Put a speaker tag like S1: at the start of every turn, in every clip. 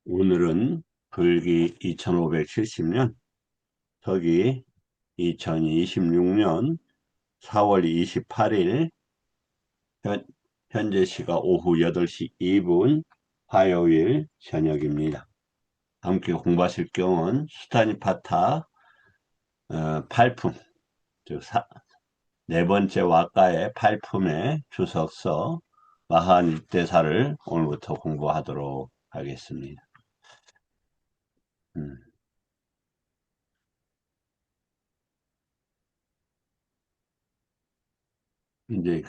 S1: 오늘은 불기 2570년, 서기 2026년 4월 28일, 현재 시각 오후 8시 2분, 화요일 저녁입니다. 함께 공부하실 경은 수타니파타 8품, 즉 네 번째 와가의 8품의 주석서 마하니대사를 오늘부터 공부하도록 하겠습니다. 음, 이제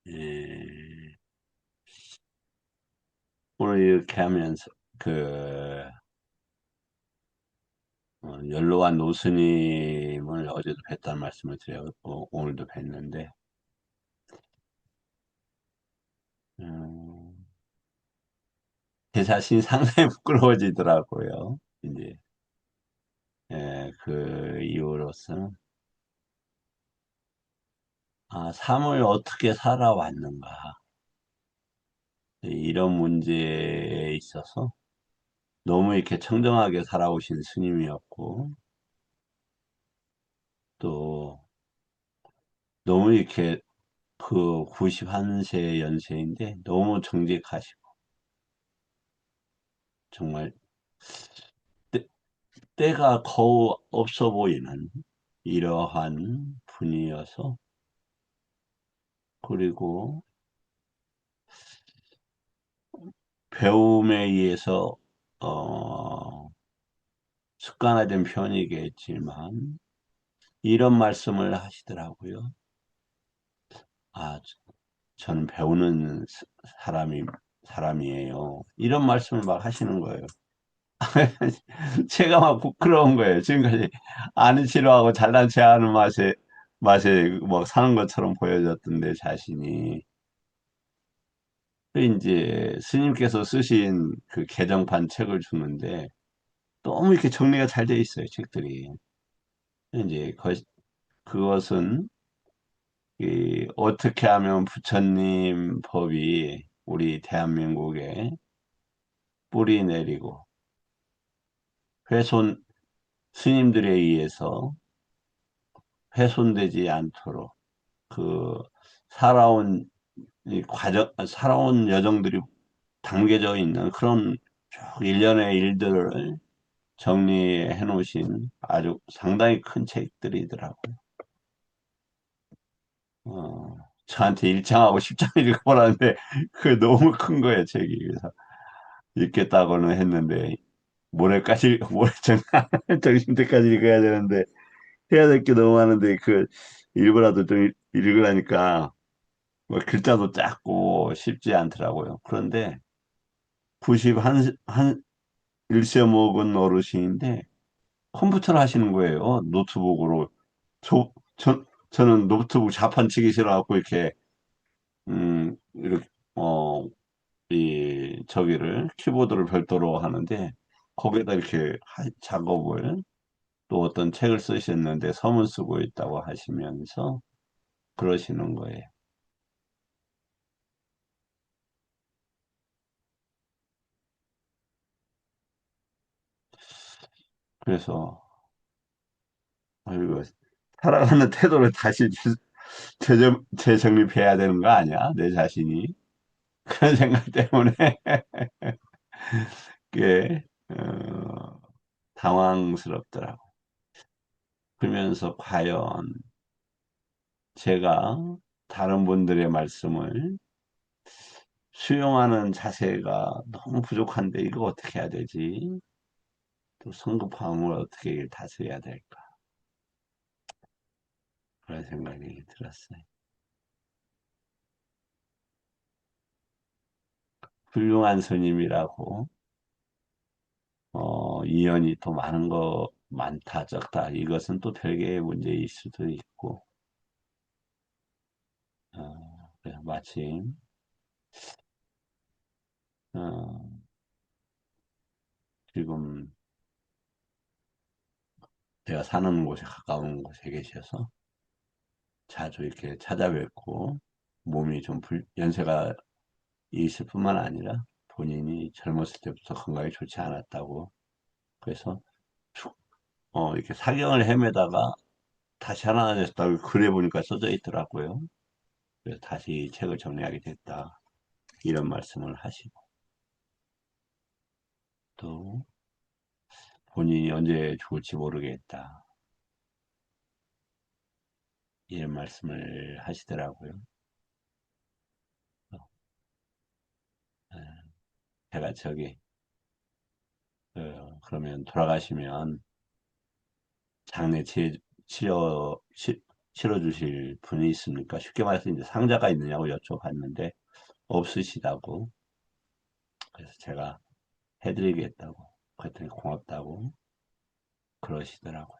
S1: 에, 오늘 이렇게 하면서 연로한 노스님을 어제도 뵀다는 말씀을 드렸고 오늘도 뵀는데 음, 제 자신이 상당히 부끄러워지더라고요. 이제 그 이후로서는 삶을 어떻게 살아왔는가 이런 문제에 있어서 너무 이렇게 청정하게 살아오신 스님이었고 또 너무 이렇게 91세 연세인데 너무 정직하시고 정말 때, 때가 거의 없어 보이는 이러한 분이어서 그리고 배움에 의해서 어, 습관화된 편이겠지만 이런 말씀을 하시더라고요. 아, 저는 배우는 사람이에요. 이런 말씀을 막 하시는 거예요. 제가 막 부끄러운 거예요. 지금까지 아는 체로하고 잘난 체하는 맛에 뭐 사는 것처럼 보여졌던데 자신이. 그 이제 스님께서 쓰신 그 개정판 책을 주는데 너무 이렇게 정리가 잘 돼 있어요, 책들이. 이제 그것은 어떻게 하면 부처님 법이 우리 대한민국에 뿌리 내리고 훼손 스님들에 의해서 훼손되지 않도록 그 살아온 살아온 여정들이 담겨져 있는 그런 쭉 일련의 일들을 정리해 놓으신 아주 상당히 큰 책들이더라고요. 저한테 1장하고 10장 읽어보라는데 그게 너무 큰 거예요, 책이. 그래서 읽겠다고는 했는데 모레 정신 때까지 읽어야 되는데 해야 될 게 너무 많은데 일부라도 좀 읽으라니까 뭐 글자도 작고 쉽지 않더라고요. 그런데 91 일세 먹은 어르신인데 컴퓨터를 하시는 거예요. 노트북으로. 저는 노트북 자판 치기 싫어갖고 이렇게, 키보드를 별도로 하는데, 거기에다 이렇게 작업을 또 어떤 책을 쓰셨는데 서문 쓰고 있다고 하시면서 그러시는 거예요. 그래서, 이거 살아가는 태도를 다시 재정립해야 되는 거 아니야? 내 자신이. 그런 생각 때문에 꽤 당황스럽더라고. 그러면서 과연 제가 다른 분들의 말씀을 수용하는 자세가 너무 부족한데 이거 어떻게 해야 되지? 또 성급함을 어떻게 다스려야 될까? 그런 생각이 들었어요. 훌륭한 스님이라고 이연이 또 많다 적다 이것은 또 별개의 문제일 수도 있고 그래서 마침 어, 지금 제가 사는 곳에 가까운 곳에 계셔서 자주 이렇게 찾아뵙고 몸이 좀 연세가 있을 뿐만 아니라 본인이 젊었을 때부터 건강이 좋지 않았다고. 그래서 이렇게 사경을 헤매다가 다시 하나 됐다고 글에 보니까 써져 있더라고요. 그래서 다시 책을 정리하게 됐다. 이런 말씀을 하시고 또 본인이 언제 죽을지 모르겠다. 이런 말씀을 하시더라고요. 어, 예, 제가 그러면 돌아가시면 장례 치러 주실 분이 있습니까? 쉽게 말해서 이제 상자가 있느냐고 여쭤봤는데 없으시다고. 그래서 제가 해드리겠다고. 그랬더니 고맙다고 그러시더라고요.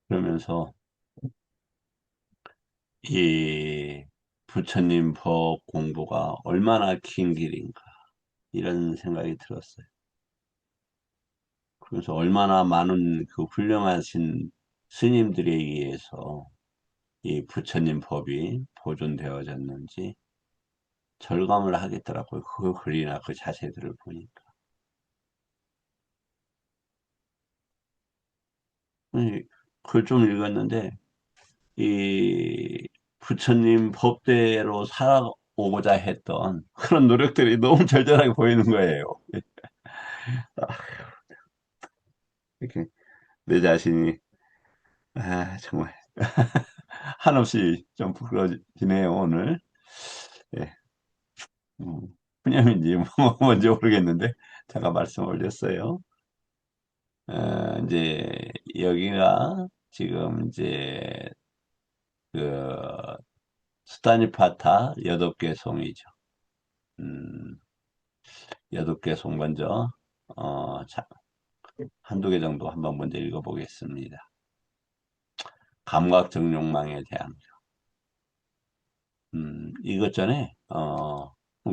S1: 그러면서 이 부처님 법 공부가 얼마나 긴 길인가 이런 생각이 들었어요. 그래서 얼마나 많은 그 훌륭하신 스님들에 의해서 이 부처님 법이 보존되어졌는지 절감을 하겠더라고요. 그 글이나 그 자세들을 보니까. 글 좀 읽었는데, 이 부처님 법대로 살아오고자 했던 그런 노력들이 너무 절절하게 보이는 거예요. 이렇게 내 자신이, 정말, 한없이 좀 부끄러지네요, 오늘. 예, 음, 푸념인지 뭐 뭔지 모르겠는데, 제가 말씀 올렸어요. 이제, 여기가 지금 이제, 그, 수다니파타 여덟 개 송이죠. 음, 여덟 개 송 먼저, 자, 한두 개 정도 한번 먼저 읽어보겠습니다. 감각적 욕망에 대한, 이것 전에,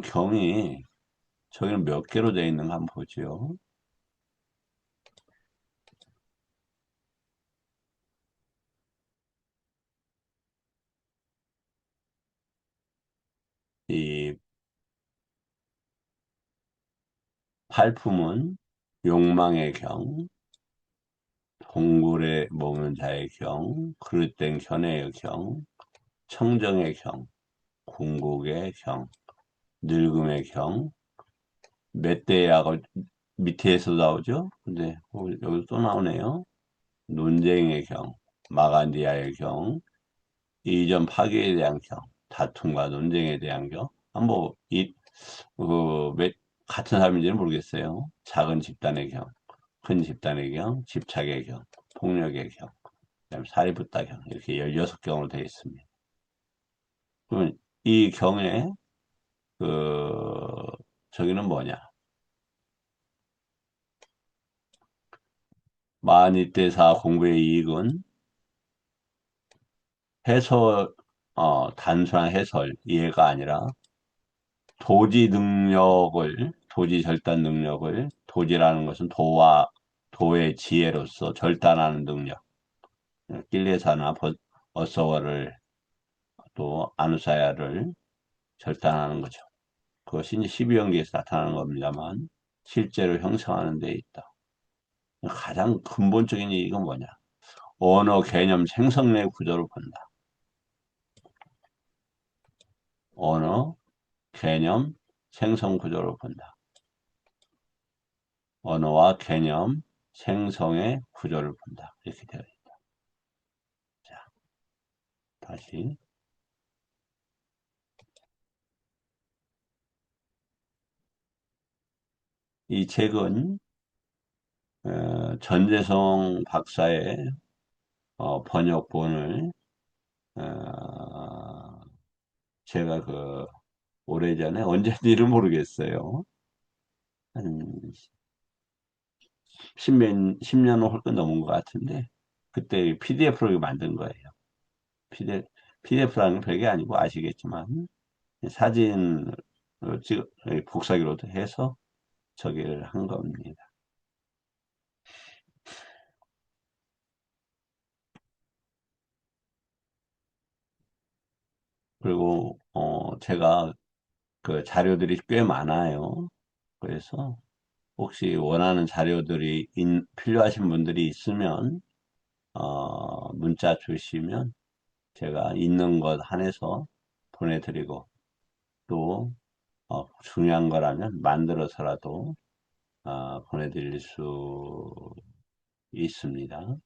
S1: 경이, 저기는 몇 개로 되어 있는가 한번 보죠. 이 팔품은 욕망의 경, 동굴에 먹는 자의 경, 그릇된 견해의 경, 청정의 경, 궁극의 경, 늙음의 경, 멧돼하고 밑에서 나오죠? 근데 여기 또 나오네요. 논쟁의 경, 마간디아의 경, 이전 파괴에 대한 경, 다툼과 논쟁에 대한 경. 한번 같은 사람인지는 모르겠어요. 작은 집단의 경, 큰 집단의 경, 집착의 경, 폭력의 경, 그다음에 사리붓다 경 이렇게 16경으로 되어 있습니다. 그러면 이 경의 그 저기는 뭐냐? 만이때사 공부의 이익은 해설, 단순한 해설, 이해가 아니라 도지 절단 능력을, 도지라는 것은 도의 지혜로서 절단하는 능력, 길레사나 어서어를 또 아누사야를 절단하는 거죠. 그것이 이제 12연계에서 나타나는 겁니다만, 실제로 형성하는 데 있다. 가장 근본적인 이익은 뭐냐? 언어 개념 생성의 구조를 본다. 언어 개념 생성 구조를 본다. 언어와 개념 생성의 구조를 본다. 이렇게 되어 있다. 자, 다시. 이 책은 전재성 박사의 번역본을 어, 제가 오래전에 언제인지를 모르겠어요. 한 10년 훨씬 넘은 것 같은데 그때 PDF로 만든 거예요. PDF라는 건 별게 아니고 아시겠지만 사진 복사기로 해서 저기를 한 겁니다. 그리고 제가 그 자료들이 꽤 많아요. 그래서 혹시 원하는 자료들이 필요하신 분들이 있으면 문자 주시면 제가 있는 것 한해서 보내드리고 또 중요한 거라면 만들어서라도 보내드릴 수 있습니다.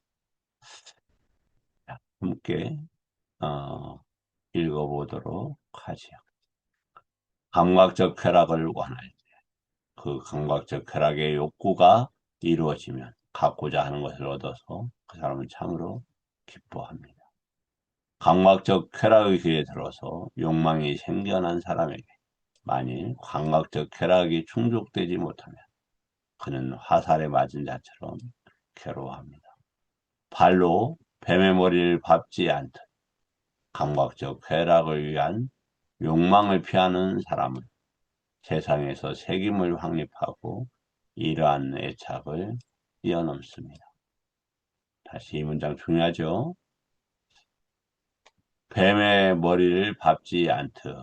S1: 자, 함께 어, 읽어보도록 하죠. 감각적 쾌락을 원할 때 그 감각적 쾌락의 욕구가 이루어지면 갖고자 하는 것을 얻어서 그 사람은 참으로 기뻐합니다. 감각적 쾌락의 길에 들어서 욕망이 생겨난 사람에게 만일 감각적 쾌락이 충족되지 못하면 그는 화살에 맞은 자처럼 괴로워합니다. 발로 뱀의 머리를 밟지 않듯 감각적 쾌락을 위한 욕망을 피하는 사람은 세상에서 책임을 확립하고 이러한 애착을 뛰어넘습니다. 다시 이 문장 중요하죠? 뱀의 머리를 밟지 않듯.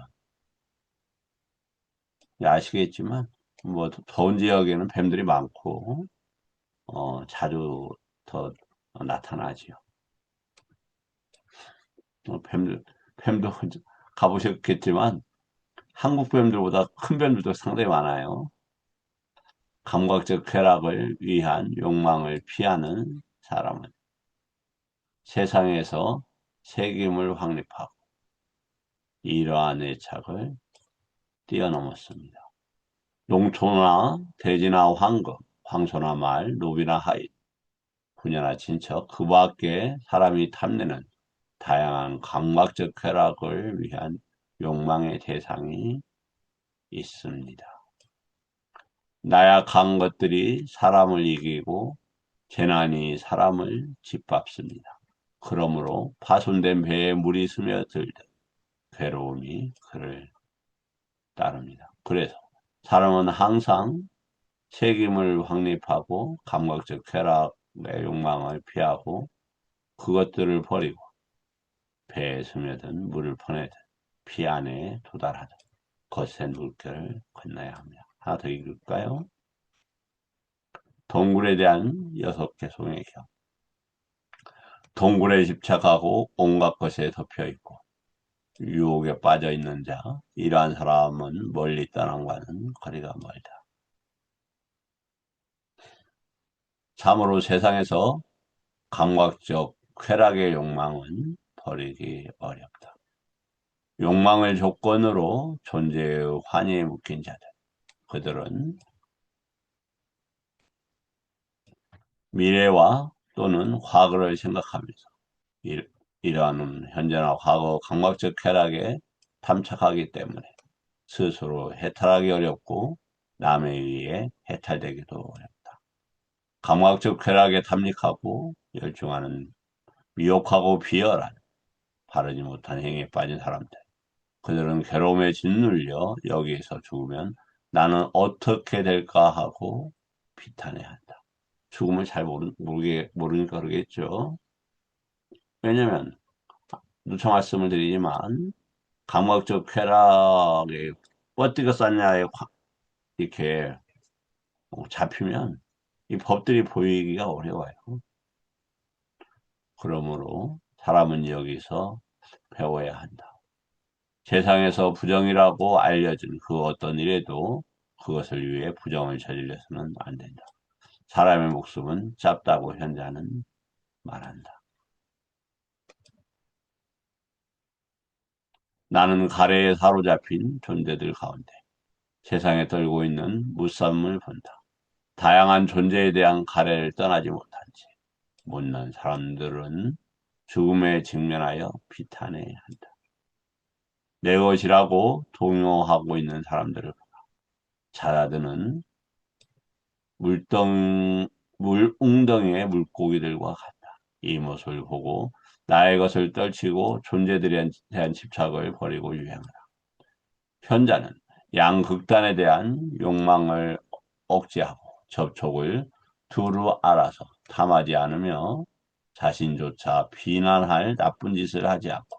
S1: 아시겠지만 뭐 더운 지역에는 뱀들이 많고 자주 더 나타나지요. 뱀도 가보셨겠지만 한국 뱀들보다 큰 뱀들도 상당히 많아요. 감각적 쾌락을 위한 욕망을 피하는 사람은 세상에서 책임을 확립하고 이러한 애착을 뛰어넘었습니다. 농토나 돼지나 황금, 황소나 말, 노비나 하인, 부녀나 친척, 그 밖에 사람이 탐내는 다양한 감각적 쾌락을 위한 욕망의 대상이 있습니다. 나약한 것들이 사람을 이기고 재난이 사람을 짓밟습니다. 그러므로 파손된 배에 물이 스며들듯 괴로움이 그를 따릅니다. 그래서 사람은 항상 책임을 확립하고 감각적 쾌락의 욕망을 피하고 그것들을 버리고 배에 스며든 물을 퍼내듯 피 안에 도달하듯 거센 물결을 건너야 합니다. 하나 더 읽을까요? 동굴에 대한 6개 소명경. 동굴에 집착하고 온갖 것에 덮여 있고 유혹에 빠져 있는 자, 이러한 사람은 멀리 떠남과는 거리가 멀다. 참으로 세상에서 감각적 쾌락의 욕망은 버리기 어렵다. 욕망을 조건으로 존재의 환희에 묶인 자들, 그들은 미래와 또는 과거를 생각하면서 이러한 현재나 과거 감각적 쾌락에 탐착하기 때문에 스스로 해탈하기 어렵고 남에 의해 해탈되기도 어렵다. 감각적 쾌락에 탐닉하고 열중하는 미혹하고 비열한 바르지 못한 행위에 빠진 사람들. 그들은 괴로움에 짓눌려 여기에서 죽으면 나는 어떻게 될까 하고 비탄해야 한다. 죽음을 잘 모르니까 그러겠죠. 왜냐면 누차 말씀을 드리지만 감각적 쾌락에 뻗디가 쌌냐에 이렇게 잡히면 이 법들이 보이기가 어려워요. 그러므로 사람은 여기서 배워야 한다. 세상에서 부정이라고 알려진 그 어떤 일에도 그것을 위해 부정을 저질러서는 안 된다. 사람의 목숨은 짧다고 현자는 말한다. 나는 가래에 사로잡힌 존재들 가운데 세상에 떨고 있는 무쌈을 본다. 다양한 존재에 대한 가래를 떠나지 못한 채 못난 사람들은 죽음에 직면하여 비탄해야 한다. 내 것이라고 동요하고 있는 사람들을 자라드는 물웅덩이의 물고기들과 같다. 이 모습을 보고 나의 것을 떨치고 존재들에 대한 집착을 버리고 유행하라. 현자는 양극단에 대한 욕망을 억제하고 접촉을 두루 알아서 탐하지 않으며 자신조차 비난할 나쁜 짓을 하지 않고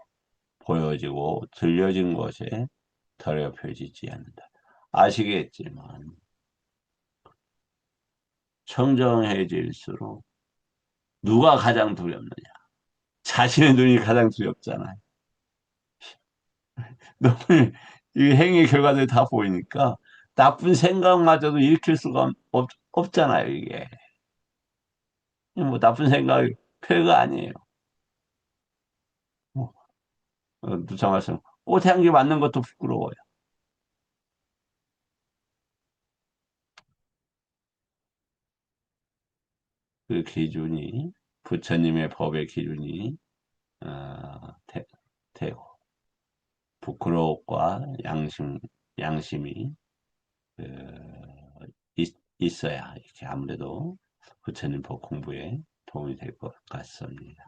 S1: 보여지고 들려진 것에 더럽혀지지 않는다. 아시겠지만 청정해질수록 누가 가장 두렵느냐? 자신의 눈이 가장 두렵잖아요. 너무 이 행위 결과들이 다 보이니까 나쁜 생각마저도 일으킬 수가 없잖아요, 이게. 뭐 나쁜 생각이 별거 아니에요. 뭐, 누차 말씀, 꽃향기 맡는 것도 부끄러워요. 그 기준이, 부처님의 법의 기준이, 되고, 부끄러움과 양심이, 그, 있어야, 이렇게 아무래도 부처님 법 공부에 도움이 될 것 같습니다.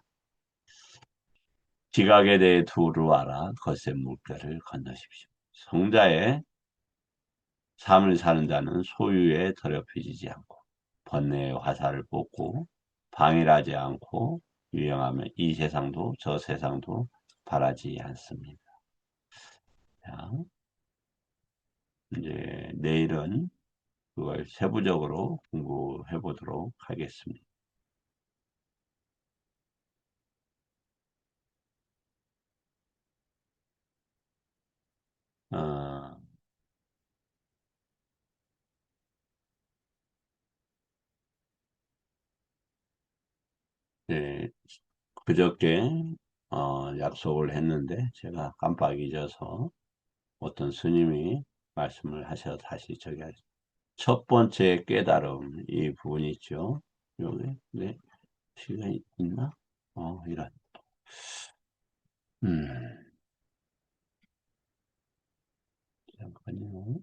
S1: 지각에 대해 두루 알아 거센 물결을 건너십시오. 성자의 삶을 사는 자는 소유에 더럽혀지지 않고 번뇌의 화살을 뽑고 방일하지 않고 유영하며 이 세상도 저 세상도 바라지 않습니다. 자, 이제 내일은 그걸 세부적으로 공부해 보도록 하겠습니다. 어, 네, 그저께 약속을 했는데 제가 깜빡 잊어서 어떤 스님이 말씀을 하셔서 다시 저기 첫 번째 깨달음 이 부분 있죠. 여기 네 시간이 있나? 이런. 음, 잠깐요.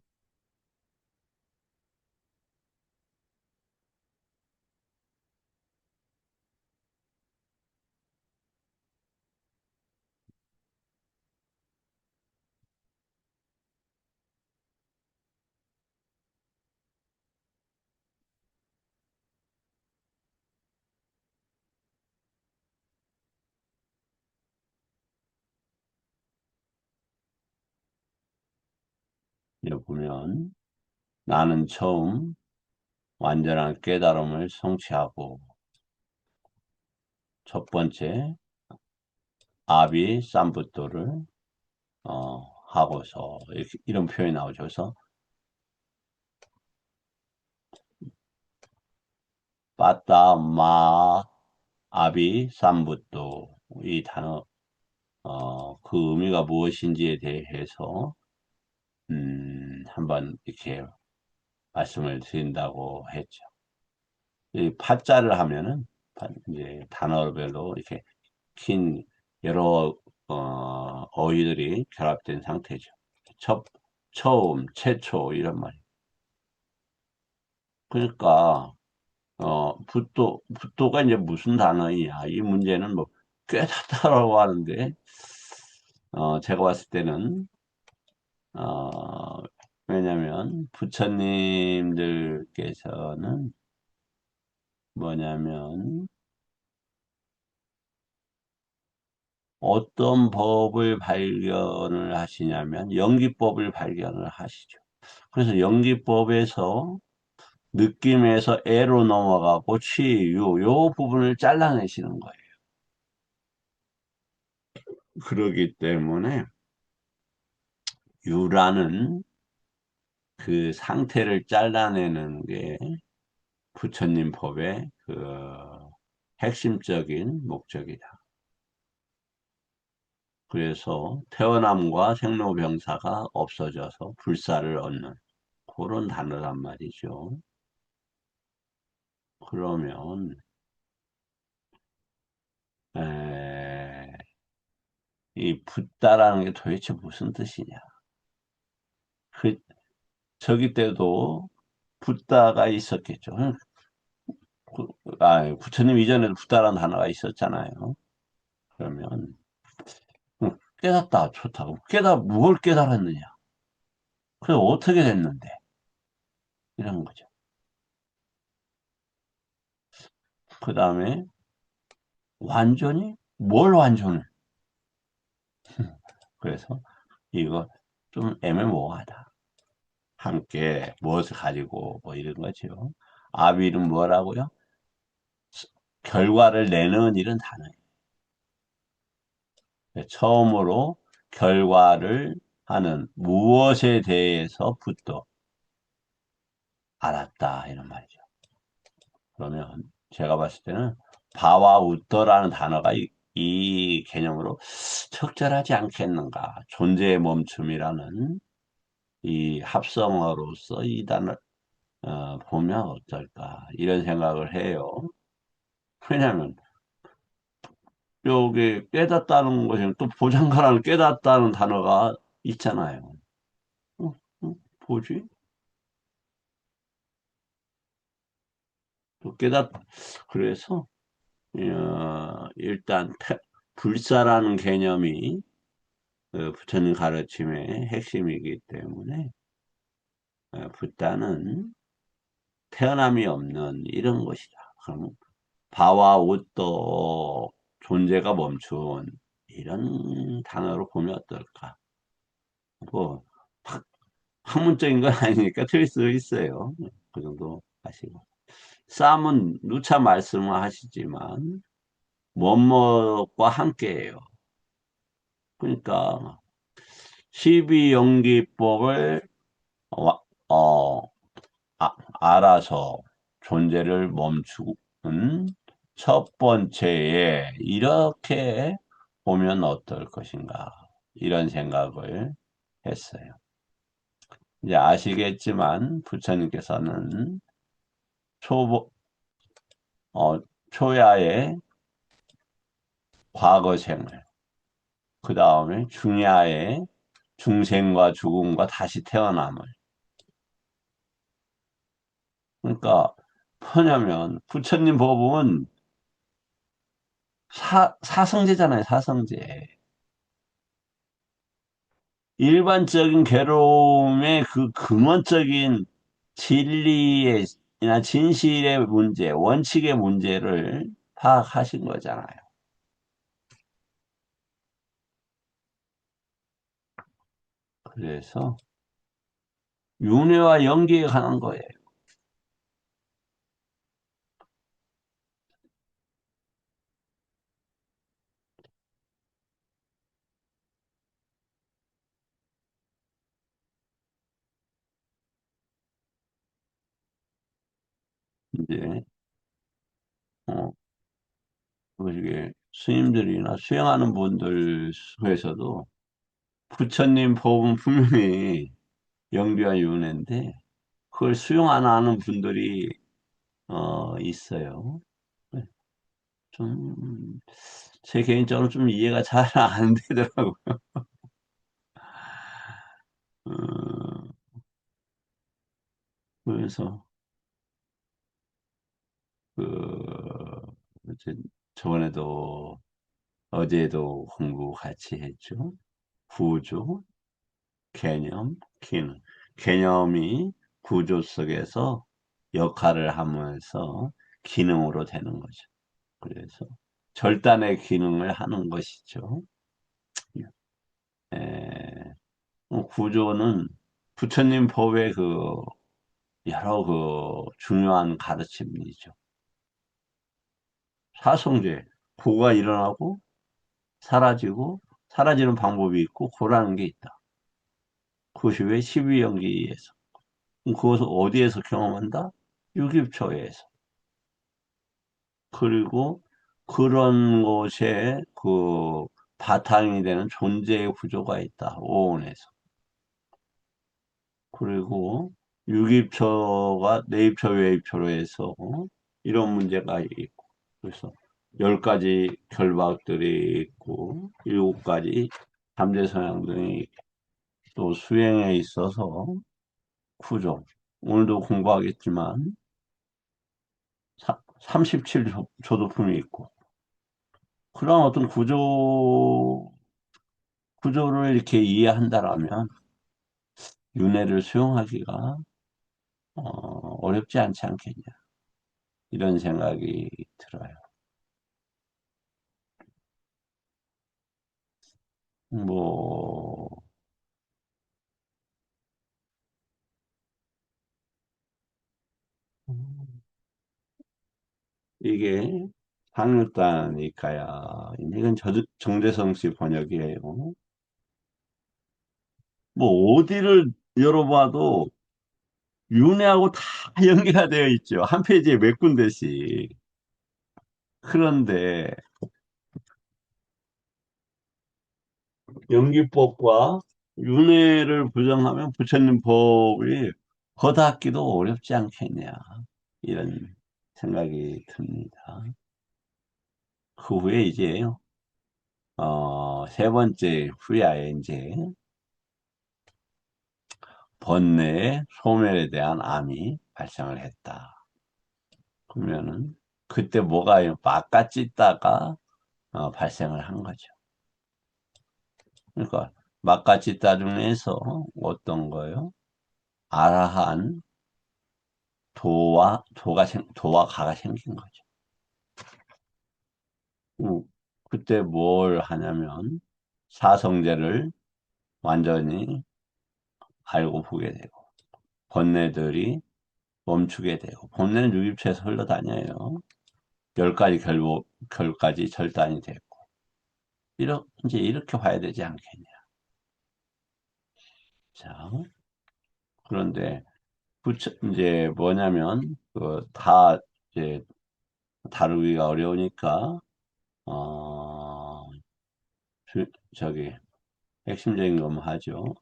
S1: 여기 보면 나는 처음 완전한 깨달음을 성취하고 첫 번째 아비 삼부토를 하고서 이런 표현이 나오죠. 그래서 빠따 마 아비 삼부토 이 단어 그 의미가 무엇인지에 대해서 한번 이렇게 말씀을 드린다고 했죠. 이 파자를 하면은 이제 단어별로 이렇게 긴 여러 어휘들이 결합된 상태죠. 첫, 처음, 최초 이런 말. 그러니까 붓도가 이제 무슨 단어이냐 이 문제는 뭐 꿰닫다라고 하는데 제가 봤을 때는 어, 왜냐면 부처님들께서는 뭐냐면 어떤 법을 발견을 하시냐면 연기법을 발견을 하시죠. 그래서 연기법에서 느낌에서 애로 넘어가고 치유 요 부분을 잘라내시는 거예요. 그러기 때문에 유라는 그 상태를 잘라내는 게 부처님 법의 그 핵심적인 목적이다. 그래서 태어남과 생로병사가 없어져서 불사를 얻는 그런 단어란 말이죠. 그러면 에, 이 붓다라는 게 도대체 무슨 뜻이냐? 그 저기 때도 붓다가 있었겠죠. 부처님 이전에도 붓다라는 단어가 있었잖아요. 그러면 깨닫다 좋다고 뭘 깨달았느냐? 그래 어떻게 됐는데? 이런 거죠. 그 다음에 완전히 뭘 완전해? 그래서 이거 좀 애매모호하다. 함께 무엇을 가지고 뭐 이런 거죠. 아비는 뭐라고요? 결과를 내는 이런 단어예요. 처음으로 결과를 하는 무엇에 대해서부터 알았다 이런 말이죠. 그러면 제가 봤을 때는 바와 웃더라는 단어가 이 개념으로 적절하지 않겠는가. 존재의 멈춤이라는 이 합성어로서 이 단어 보면 어떨까 이런 생각을 해요. 왜냐하면 여기 깨닫다는 것이 또 보장가라는 깨닫다는 단어가 있잖아요. 어, 뭐지? 또 그래서 일단 불사라는 개념이 부처님 가르침의 핵심이기 때문에 붓다는 태어남이 없는 이런 것이다. 그럼 바와 웃도 존재가 멈춘 이런 단어로 보면 어떨까? 뭐 학문적인 건 아니니까 틀릴 수 있어요. 그 정도 하시고. 쌈은 누차 말씀을 하시지만 원목과 함께해요. 그러니까 12연기법을 어, 어, 알아서 존재를 멈추는 첫 번째에 이렇게 보면 어떨 것인가 이런 생각을 했어요. 이제 아시겠지만 부처님께서는 초, 초야의 과거생을 그 다음에 중야의 중생과 죽음과 다시 태어남을 그러니까 뭐냐면 부처님 법은 사성제잖아요, 사성제. 일반적인 괴로움의 그 근원적인 진리나 진실의 문제, 원칙의 문제를 파악하신 거잖아요. 그래서 윤회와 연기에 관한 거예요. 이제 어, 이게 스님들이나 수행하는 분들 속에서도 부처님 법은 분명히 연기와 윤회인데 그걸 수용 안 하는 분들이 있어요. 좀, 제 개인적으로 좀 이해가 잘 안 되더라고요. 어, 그래서, 그, 이제 저번에도, 어제도 공부 같이 했죠. 구조, 개념, 기능. 개념이 구조 속에서 역할을 하면서 기능으로 되는 거죠. 그래서 절단의 기능을 하는 것이죠. 에, 구조는 부처님 법의 그 여러 그 중요한 가르침이죠. 사성제, 구가 일어나고 사라지고 사라지는 방법이 있고 구라는 게 있다. 그것이 왜 12연기에서. 그것을 어디에서 경험한다? 육입초에서. 그리고 그런 것에 그 바탕이 되는 존재의 구조가 있다. 오온에서. 그리고 유기입처가 내입처, 외입처로 해서 이런 문제가 있고 그래서 10가지 결박들이 있고 7가지 잠재 성향 등이 또 수행에 있어서 구조 오늘도 공부하겠지만 37조도품이 있고 그런 어떤 구조를 이렇게 이해한다라면 윤회를 수용하기가 어렵지 않지 않겠냐 이런 생각이 들어요. 뭐 이게 상륙단이니까야. 이건 정재성 씨 번역이에요. 뭐 어디를 열어봐도 윤회하고 다 연계가 되어 있죠. 한 페이지에 몇 군데씩. 그런데 연기법과 윤회를 부정하면 부처님 법이 거닫기도 어렵지 않겠냐. 이런 생각이 듭니다. 그 후에 이제, 세 번째 후야에 이제 번뇌의 소멸에 대한 암이 발생을 했다. 그러면은, 그때 뭐가 막가찢다가 발생을 한 거죠. 그러니까, 막가찢다 중에서 어떤 거요? 아라한 도와 가가 생긴 거죠. 음, 그때 뭘 하냐면, 사성제를 완전히 알고 보게 되고, 번뇌들이 멈추게 되고, 번뇌는 유입체에서 흘러다녀요. 열 가지 결까지 절단이 됐고, 이제 이렇게 봐야 되지 않겠냐. 자, 그런데, 이제 뭐냐면, 이제 다루기가 어려우니까, 어, 저기, 핵심적인 것만 하죠.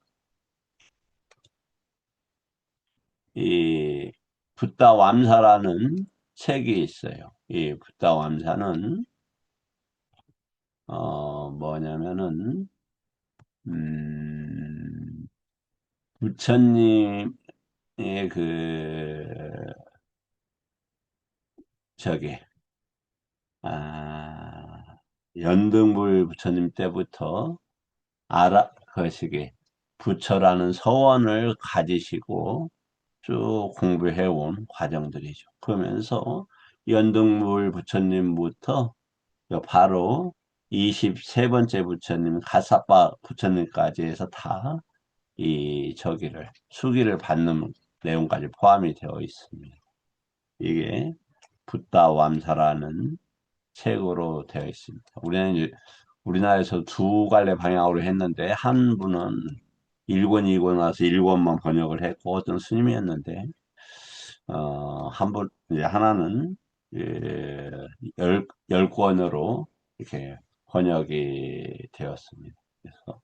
S1: 이 붓다 왬사라는 책이 있어요. 이 붓다 왬사는 뭐냐면은 음, 부처님의 그 저기 아, 연등불 부처님 때부터 거시기 부처라는 서원을 가지시고 쭉 공부해온 과정들이죠. 그러면서 연등물 부처님부터 바로 23번째 부처님, 가사빠 부처님까지 해서 다 수기를 받는 내용까지 포함이 되어 있습니다. 이게 붓다왬사라는 책으로 되어 있습니다. 우리나라에서 두 갈래 방향으로 했는데, 한 분은 1권, 2권 와서 1권만 번역을 했고, 어떤 스님이었는데, 이제 하나는, 예, 열 권으로 이렇게 번역이 되었습니다. 그래서,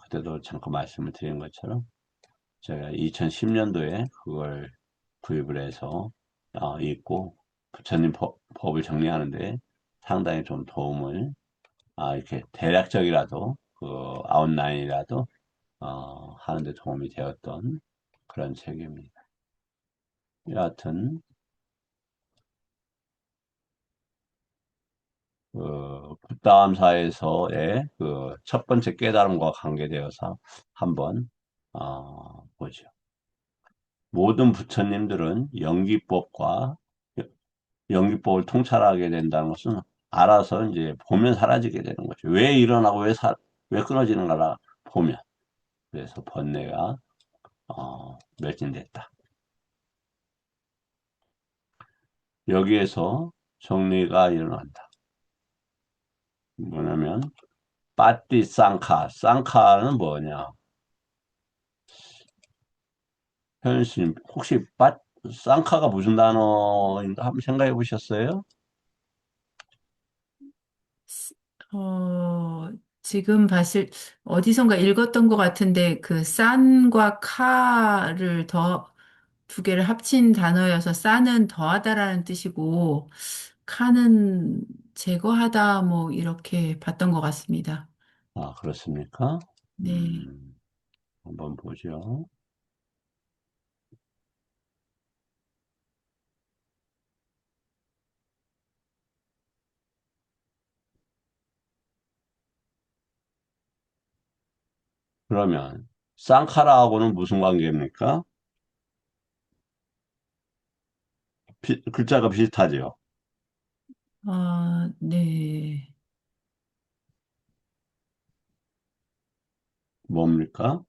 S1: 그때도 잠깐 말씀을 드린 것처럼, 제가 2010년도에 그걸 구입을 해서, 읽고, 부처님 법을 정리하는데 상당히 좀 도움을, 이렇게 대략적이라도, 아웃라인이라도, 하는데 도움이 되었던 그런 책입니다. 여하튼, 붓다함사에서의 그 첫 번째 깨달음과 관계되어서 한번 보죠. 모든 부처님들은 연기법을 통찰하게 된다는 것은 알아서 이제 보면 사라지게 되는 거죠. 왜 일어나고 왜 끊어지는가라 보면. 그래서 번뇌가 멸진됐다. 여기에서 정리가 일어난다. 뭐냐면 쌍카는 뭐냐? 현수님, 혹시 쌍카가 무슨 단어인가 한번 생각해 보셨어요?
S2: 어, 지금 어디선가 읽었던 것 같은데, 그, 싼과 카를 두 개를 합친 단어여서, 싼은 더하다라는 뜻이고, 카는 제거하다, 뭐, 이렇게 봤던 것 같습니다.
S1: 그렇습니까?
S2: 네.
S1: 한번 보죠. 그러면 쌍카라하고는 무슨 관계입니까? 글자가 비슷하죠.
S2: 네.
S1: 뭡니까?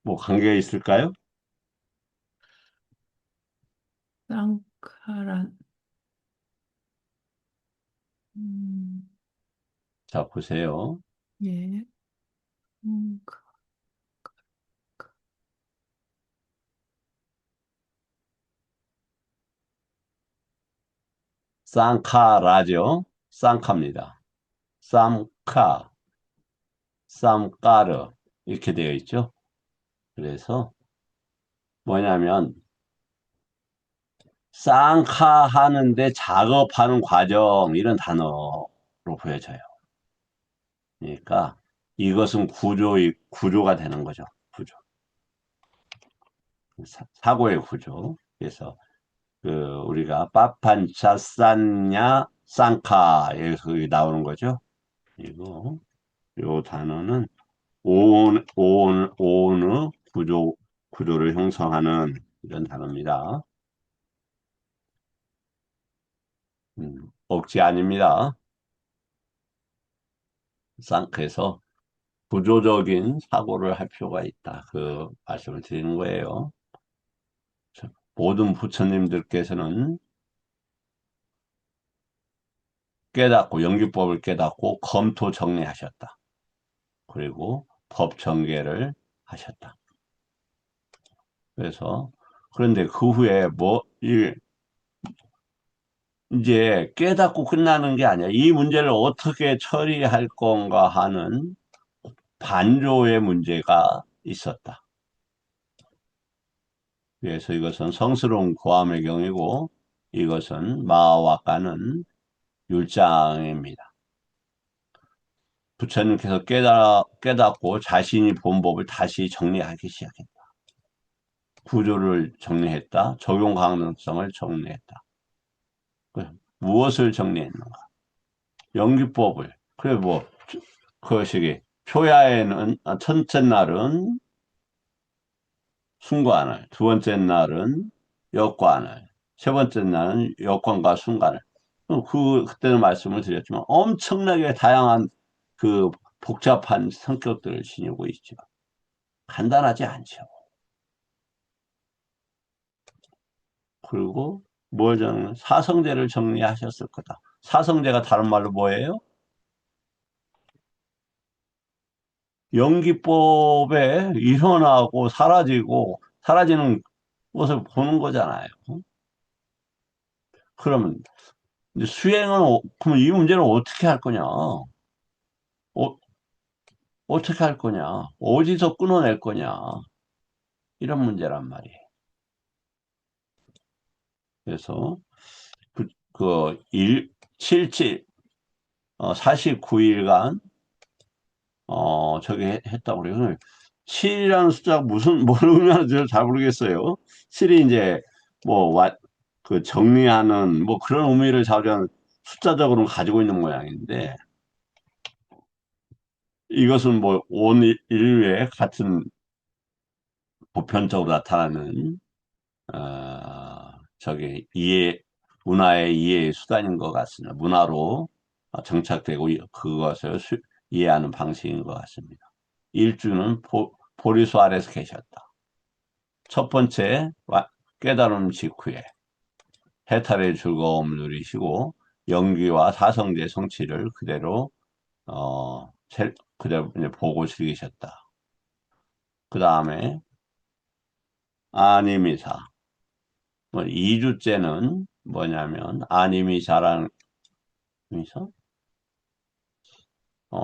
S1: 뭐 관계가 있을까요?
S2: 쌍카란, 음,
S1: 자, 보세요.
S2: 예, 음,
S1: 쌍카라죠. 쌍카입니다. 쌈카, 쌈까르 이렇게 되어 있죠. 그래서 뭐냐면 쌍카 하는데 작업하는 과정 이런 단어로 보여져요. 그러니까 이것은 구조가 되는 거죠. 구조. 사고의 구조. 그래서 그 우리가 빠판차 쌌냐 쌍카 여기서 나오는 거죠. 그리고 요 단어는 오온의 구조를 형성하는 이런 단어입니다. 억지 아닙니다. 그래서 구조적인 사고를 할 필요가 있다. 그 말씀을 드리는 거예요. 모든 부처님들께서는 깨닫고 영기법을 깨닫고 검토 정리하셨다. 그리고 법 전개를 하셨다. 그래서 그런데 그 후에 이제 깨닫고 끝나는 게 아니야. 이 문제를 어떻게 처리할 건가 하는 반조의 문제가 있었다. 그래서 이것은 성스러운 고함의 경이고 이것은 마와가는 율장입니다. 부처님께서 깨닫고 자신이 본 법을 다시 정리하기 시작했다. 구조를 정리했다. 적용 가능성을 정리했다. 무엇을 정리했는가? 연기법을. 그래 뭐 그것이 표야에는 첫째 날은 순관을, 두 번째 날은 역관을, 세 번째 날은 역관과 순관을. 그때는 말씀을 드렸지만 엄청나게 다양한 그 복잡한 성격들을 지니고 있죠. 간단하지 않죠. 그리고 사성제를 정리하셨을 거다. 사성제가 다른 말로 뭐예요? 연기법에 일어나고 사라지고 사라지는 것을 보는 거잖아요. 그러면 이제 그럼 이 문제는 어떻게 할 거냐? 어떻게 할 거냐? 어디서 끊어낼 거냐? 이런 문제란 말이에요. 그래서 그 77, 49일간 저기 했다고 그래요. 7이라는 숫자가 뭘 의미하는지 잘 모르겠어요. 7이 이제 뭐 그 정리하는 뭐 그런 의미를 자주 숫자적으로 가지고 있는 모양인데 이것은 뭐 온 인류의 같은 보편적으로 나타나는 저기 문화의 이해의 수단인 것 같습니다. 문화로 정착되고 그것을 이해하는 방식인 것 같습니다. 일주는 보리수 아래서 계셨다. 첫 번째 깨달음 직후에 해탈의 즐거움을 누리시고 영기와 사성제 성취를 그대로 그대로 이제 보고 즐기셨다. 그 다음에 아니미사. 2주째는 뭐냐면 아니미사라는 미사?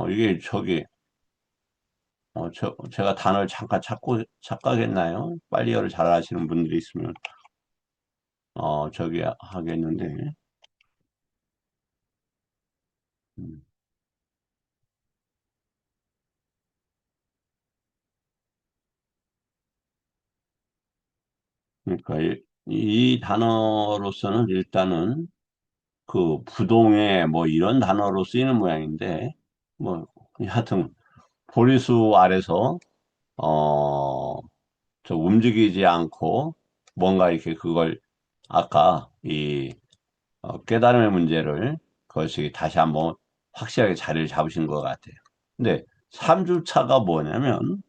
S1: 이게 제가 단어를 잠깐 착각했나요? 빨리어를 잘 아시는 분들이 있으면 저기 하겠는데 음, 그러니까 이 단어로서는 일단은 그 부동의 뭐 이런 단어로 쓰이는 모양인데 뭐 하여튼 보리수 아래서 어, 저 움직이지 않고 뭔가 이렇게 그걸 아까 이 깨달음의 문제를 그것이 다시 한번 확실하게 자리를 잡으신 것 같아요. 근데 3주차가 뭐냐면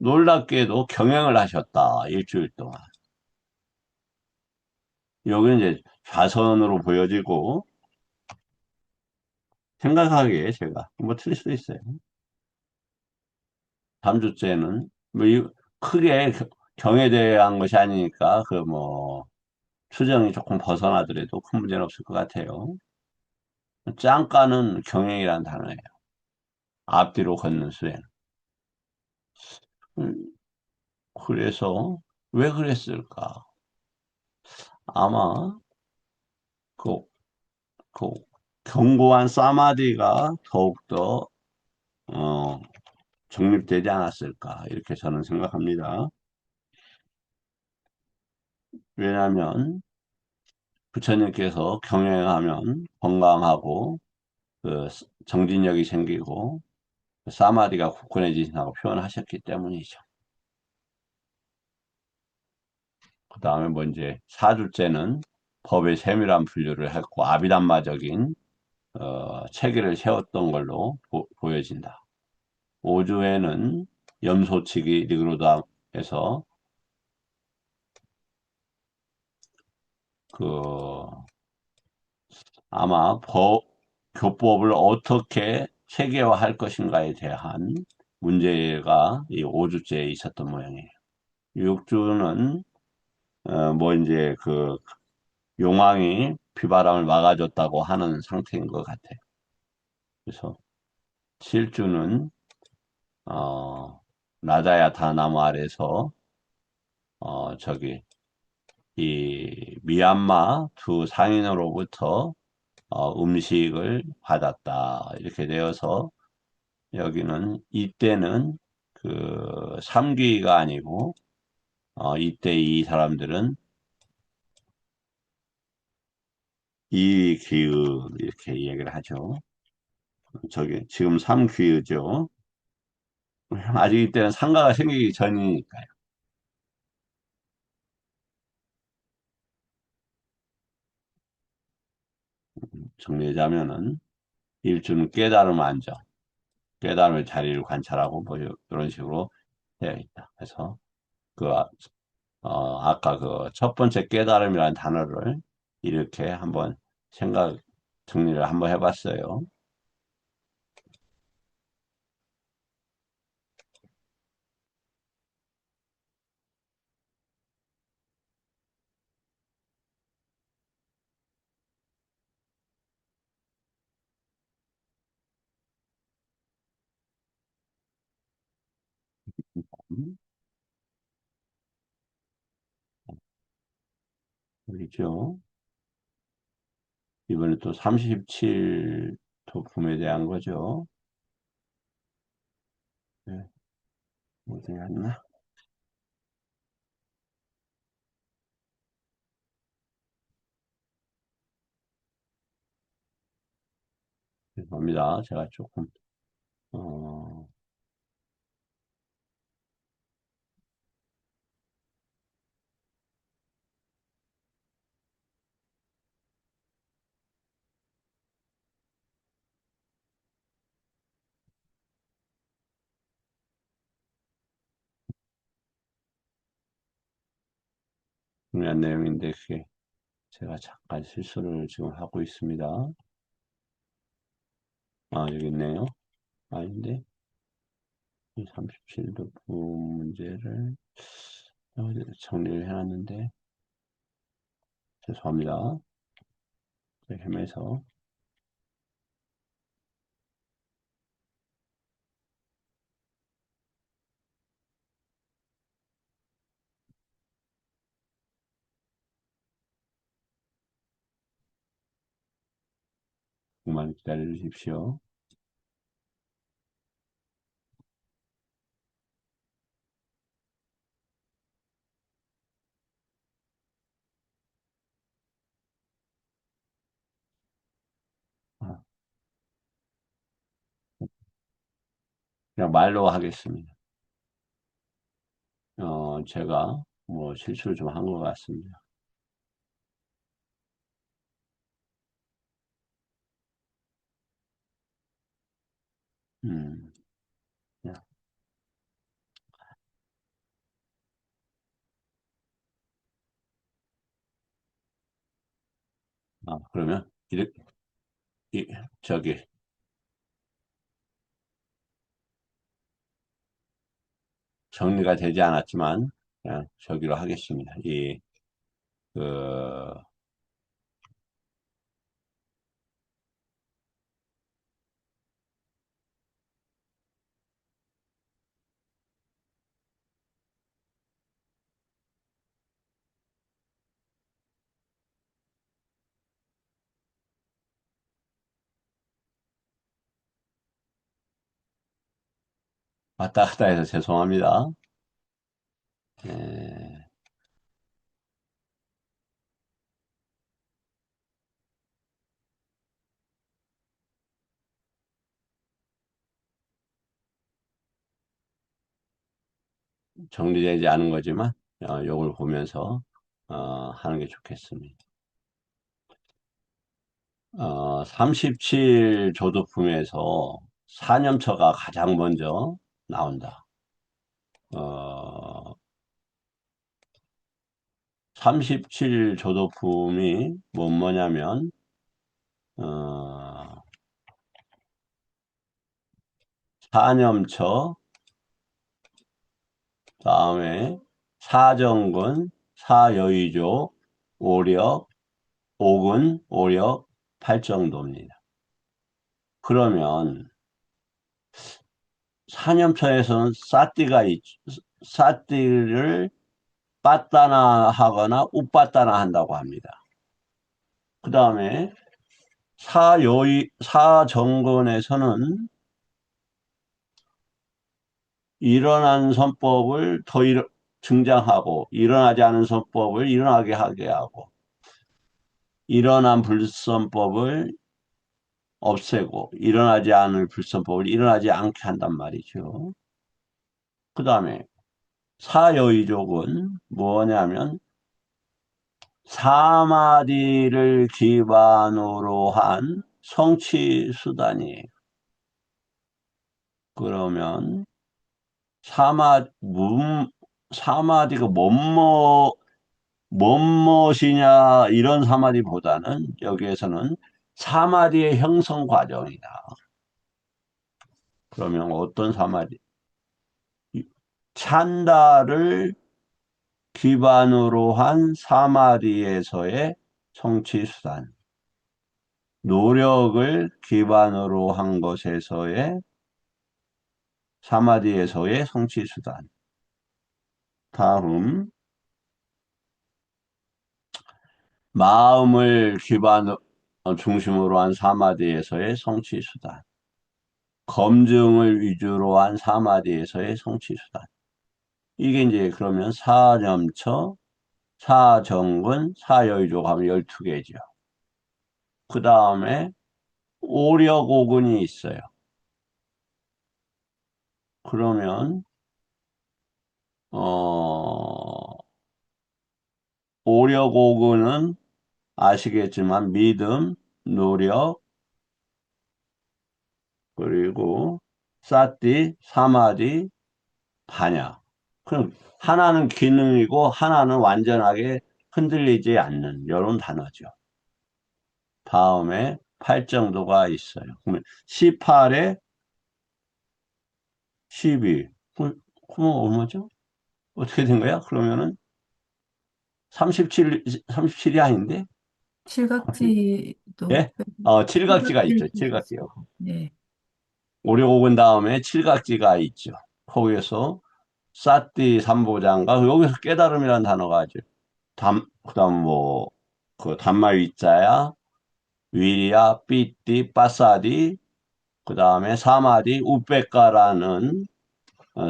S1: 놀랍게도 경영을 하셨다. 일주일 동안. 여기 이제 좌선으로 보여지고, 생각하기에 제가, 뭐 틀릴 수도 있어요. 3주째는, 뭐, 크게 경에 대한 것이 아니니까, 그 뭐, 추정이 조금 벗어나더라도 큰 문제는 없을 것 같아요. 짱가는 경영이라는 단어예요. 앞뒤로 걷는 수행. 음, 그래서, 왜 그랬을까? 아마, 그, 그, 견고한 사마디가 더욱더, 어, 정립되지 않았을까. 이렇게 저는 생각합니다. 왜냐하면, 부처님께서 경영하면 건강하고, 그, 정진력이 생기고, 사마디가 굳건해진다고 표현하셨기 때문이죠. 그 다음에 뭐 이제, 사주째는 법의 세밀한 분류를 했고, 아비담마적인, 체계를 세웠던 걸로 보여진다. 5주에는 염소치기 리그로담에서 그 아마 교법을 어떻게 체계화할 것인가에 대한 문제가 이 5주째에 있었던 모양이에요. 6주는 뭐 이제 그 용왕이 비바람을 막아줬다고 하는 상태인 것 같아요. 그래서 7주는 나자야타 나무 아래서 저기 이 미얀마 두 상인으로부터 음식을 받았다. 이렇게 되어서 여기는 이때는 그 삼귀가 아니고 이때 이 사람들은 이귀의 이렇게 얘기를 하죠. 저기 지금 삼귀의죠. 아직 이때는 상가가 생기기 전이니까요. 정리하자면은 일주는 깨달음 안정, 깨달음의 자리를 관찰하고 뭐 이런 식으로 되어 있다. 그래서 그 아까 그 첫 번째 깨달음이라는 단어를 이렇게 한번 생각 정리를 한번 해봤어요. 그렇죠. 이번에 또 37 도품에 대한 거죠. 네, 어디 갔나? 죄송합니다. 제가 조금 어, 중요한 내용인데 그게 제가 잠깐 실수를 지금 하고 있습니다. 아, 여기 있네요. 아닌데 37 도품 문제를 정리를 해놨는데 죄송합니다. 헤매서 조금만 기다려 주십시오. 아, 그냥 말로 하겠습니다. 제가 뭐 실수를 좀 한 것 같습니다. 음, 그러면 이렇게 이, 저기 정리가 되지 않았지만 그냥 저기로 하겠습니다. 그 왔다 갔다 해서 죄송합니다. 예, 정리되지 않은 거지만 요걸 보면서 하는 게 좋겠습니다. 37조도품에서 사념처가 가장 먼저 나온다. 어, 37조도품이 뭐냐면 어, 사념처, 다음에 사정근, 사여의조, 오력, 오근, 오력, 팔정도입니다. 그러면 사념처에서는 싸띠를 빠따나 하거나 웃빠따나 한다고 합니다. 그 다음에 사정근에서는 일어난 선법을 증장하고 일어나지 않은 선법을 일어나게 하게 하고 일어난 불선법을 없애고 일어나지 않을 불선법을 일어나지 않게 한단 말이죠. 그 다음에 사여의족은 뭐냐면 사마디를 기반으로 한 성취 수단이에요. 그러면 사마디가 뭔 멋이냐 이런 사마디보다는 여기에서는 사마디의 형성 과정이다. 그러면 어떤 사마디? 찬다를 기반으로 한 사마디에서의 성취수단, 노력을 기반으로 한 것에서의 사마디에서의 성취수단. 다음, 마음을 중심으로 한 사마디에서의 성취수단. 검증을 위주로 한 사마디에서의 성취수단. 이게 이제 그러면 사념처, 사정근, 사여의조 하면 12개죠. 그 다음에 오력오근이 있어요. 그러면 어, 오력오근은 아시겠지만 믿음, 노력, 그리고 사띠, 사마디, 반야. 그럼 하나는 기능이고 하나는 완전하게 흔들리지 않는 이런 단어죠. 다음에 팔정도가 있어요. 그러면 18에 12. 그러면 얼마죠? 어떻게 된 거야? 그러면은 37이 아닌데?
S2: 칠각지도
S1: 예? 칠각지가 있죠.
S2: 칠각지를
S1: 칠각지요.
S2: 쓰셨어요. 네.
S1: 오려곡은 다음에 칠각지가 있죠. 거기에서 사띠 삼보장과 여기서 깨달음이라는 단어가 아주 그다음 그 단말 위자야, 위리야, 삐띠, 빠사디, 그다음에 사마디, 우빼까라는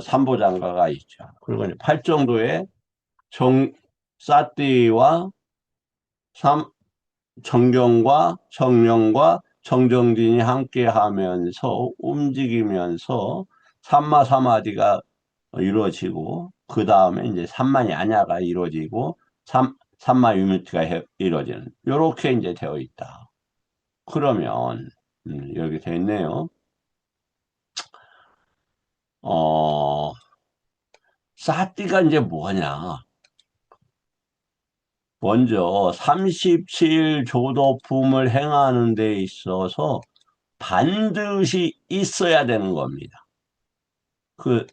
S1: 삼보장가가 있죠. 그리고 이제 팔정도의 정 사띠와 삼 정경과 정령과 정정진이 함께 하면서 움직이면서 삼마사마디가 이루어지고 그 다음에 이제 삼마냐냐가 이루어지고 삼마유무티가 이루어지는 요렇게 이제 되어 있다. 그러면 여기 되어 있네요. 어, 사띠가 이제 뭐냐? 먼저 37조도품을 행하는 데 있어서 반드시 있어야 되는 겁니다. 그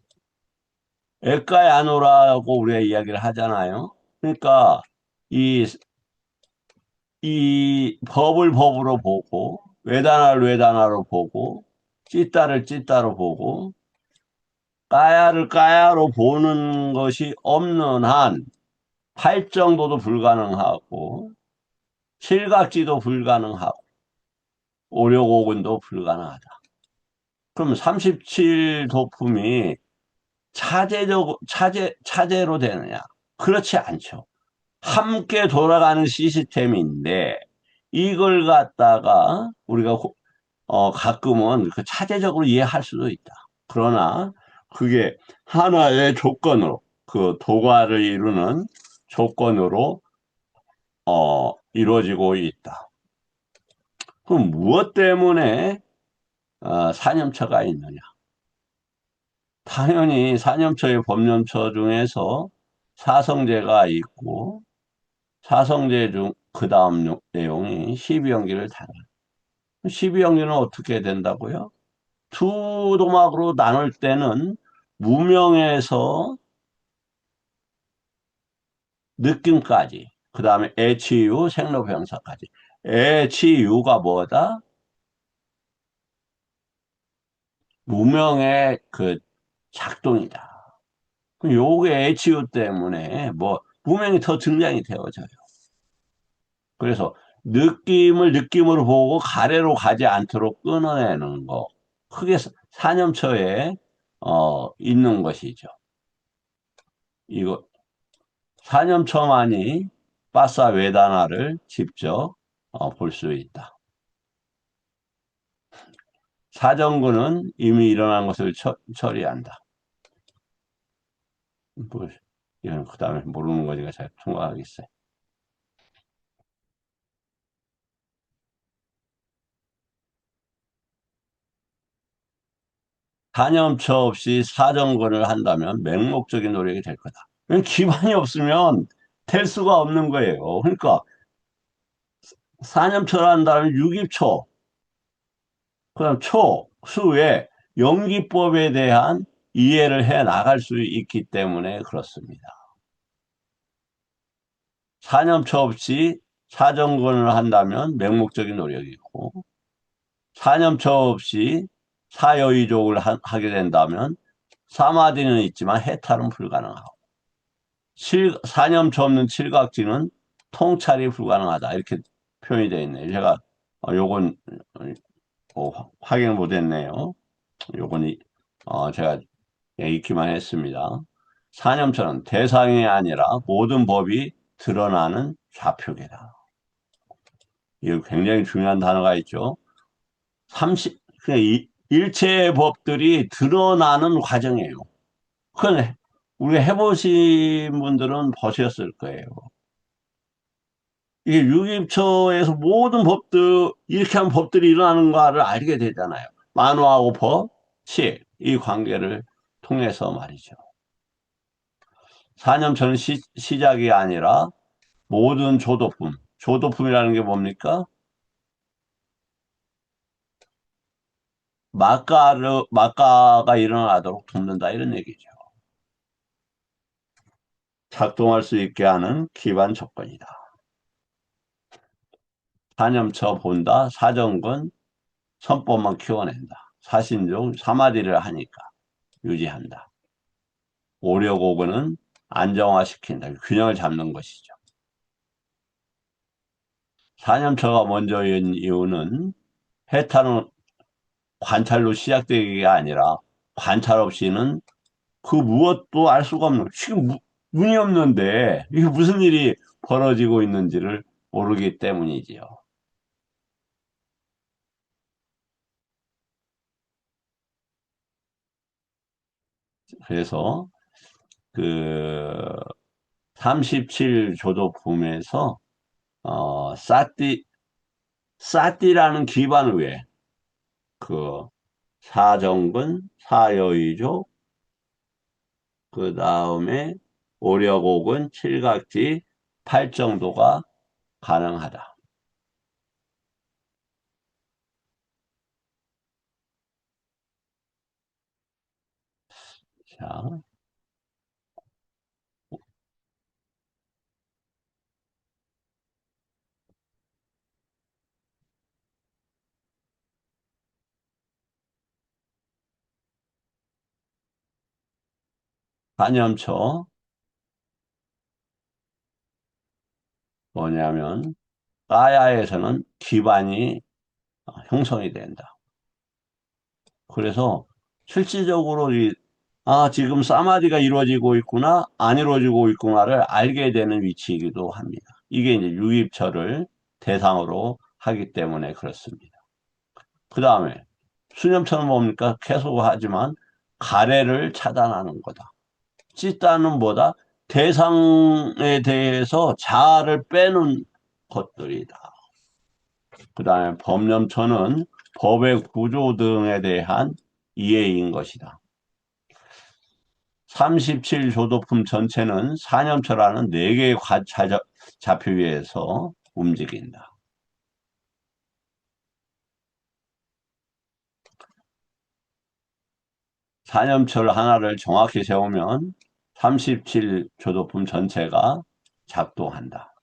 S1: 에까야노라고 우리가 이야기를 하잖아요. 그러니까 이, 이 법을 법으로 보고 외단화를 외단화로 보고 찌따를 찌따로 보고 까야를 까야로 보는 것이 없는 한 팔정도도 불가능하고 칠각지도 불가능하고 오력오근도 불가능하다. 그러면 37도품이 차제로 되느냐? 그렇지 않죠. 함께 돌아가는 시스템인데 이걸 갖다가 우리가 가끔은 그 차제적으로 이해할 수도 있다. 그러나 그게 하나의 조건으로 그 도가를 이루는 조건으로 이루어지고 있다. 그럼 무엇 때문에 사념처가 있느냐? 당연히 사념처의 법념처 중에서 사성제가 있고 사성제 중 그 다음 내용이 십이연기를 다뤄. 십이연기는 어떻게 된다고요? 두 도막으로 나눌 때는 무명에서 느낌까지, 그 다음에 애치유, 생로병사까지. 애치유가 뭐다? 무명의 그 작동이다. 요게 애치유 때문에 뭐 무명이 더 증량이 되어져요. 그래서 느낌을 느낌으로 보고 가래로 가지 않도록 끊어내는 거. 크게 사념처에 있는 것이죠. 이거 사념처만이 빠싸 외다나를 직접 볼 수 있다. 사정구는 이미 일어난 것을 처리한다. 뭐, 이건 그 다음에 모르는 거니까 잘 통과하겠어요. 사념처 없이 사정근을 한다면 맹목적인 노력이 될 거다. 기반이 없으면 될 수가 없는 거예요. 그러니까 사념처를 한다면 유기초, 그다음 초, 수에 연기법에 대한 이해를 해 나갈 수 있기 때문에 그렇습니다. 사념처 없이 사정근을 한다면 맹목적인 노력이고, 사념처 없이 사여의족을 하게 된다면 사마디는 있지만 해탈은 불가능하고, 사념처 없는 칠각지는 통찰이 불가능하다. 이렇게 표현이 되어 있네요. 제가 요건 확인을 못했네요. 요건 제가 읽기만 했습니다. 사념처는 대상이 아니라 모든 법이 드러나는 좌표계다. 이거 굉장히 중요한 단어가 있죠. 30, 일체의 법들이 드러나는 과정이에요. 그건 우리 해보신 분들은 보셨을 거예요. 이게 유기초에서 모든 법들, 이렇게 하면 법들이 일어나는가를 알게 되잖아요. 만화하고 법, 치, 이 관계를 통해서 말이죠. 사념처는 시작이 아니라 모든 조도품. 조도품이라는 게 뭡니까? 막가가 일어나도록 돕는다, 이런 얘기죠. 작동할 수 있게 하는 기반 조건이다. 사념처 본다, 사정근, 선법만 키워낸다. 사신종, 사마디를 하니까 유지한다. 오려고근은 안정화시킨다. 균형을 잡는 것이죠. 사념처가 먼저인 이유는 해탈은 관찰로 시작되기가 아니라 관찰 없이는 그 무엇도 알 수가 없는, 지금 운이 없는데 이게 무슨 일이 벌어지고 있는지를 모르기 때문이지요. 그래서 그 37조도품에서 사띠라는 기반 위에 그 사정근, 사여의조, 그 다음에 오려곡은 칠각지, 팔 정도가 가능하다. 자, 4년초 뭐냐면 가야에서는 기반이 형성이 된다. 그래서 실질적으로 지금 사마디가 이루어지고 있구나, 안 이루어지고 있구나를 알게 되는 위치이기도 합니다. 이게 이제 유입처를 대상으로 하기 때문에 그렇습니다. 그 다음에 수념처는 뭡니까? 계속 하지만 가래를 차단하는 거다. 찢다는 뭐다? 대상에 대해서 자아를 빼는 것들이다. 그 다음에 법념처는 법의 구조 등에 대한 이해인 것이다. 37조도품 전체는 사념처라는 4개의 좌표 위에서 움직인다. 사념철 하나를 정확히 세우면 37조도품 전체가 작동한다.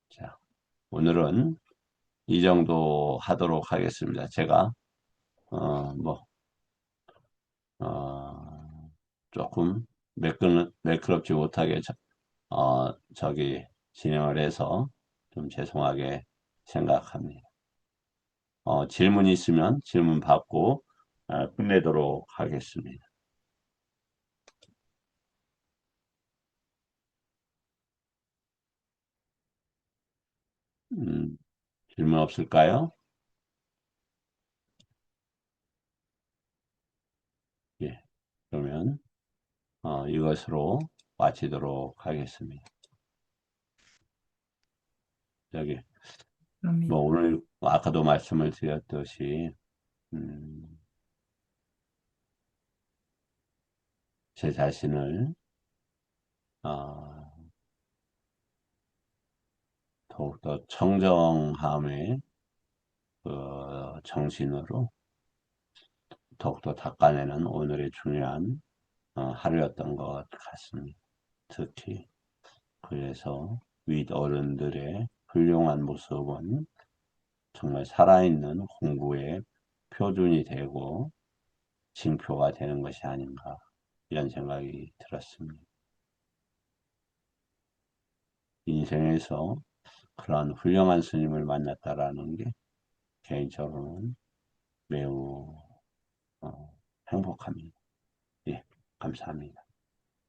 S1: 자, 오늘은 이 정도 하도록 하겠습니다. 제가 뭐 조금 매끄럽지 못하게 저기 진행을 해서 좀 죄송하게 생각합니다. 질문 있으면 질문 받고 끝내도록 하겠습니다. 음, 질문 없을까요? 예, 그러면 이것으로 마치도록 하겠습니다. 여기 뭐
S2: 감사합니다.
S1: 오늘 아까도 말씀을 드렸듯이 음, 제 자신을 어, 더욱더 청정함의 정신으로 더욱더 닦아내는 오늘의 중요한 하루였던 것 같습니다. 특히 그래서 윗어른들의 훌륭한 모습은 정말 살아있는 공부의 표준이 되고 징표가 되는 것이 아닌가 이런 생각이 들었습니다. 인생에서 그러한 훌륭한 스님을 만났다라는 게 개인적으로는 매우 행복합니다. 예, 감사합니다.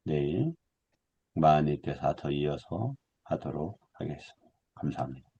S1: 내일 마흔이 때사 더 이어서 하도록 하겠습니다. 감사합니다.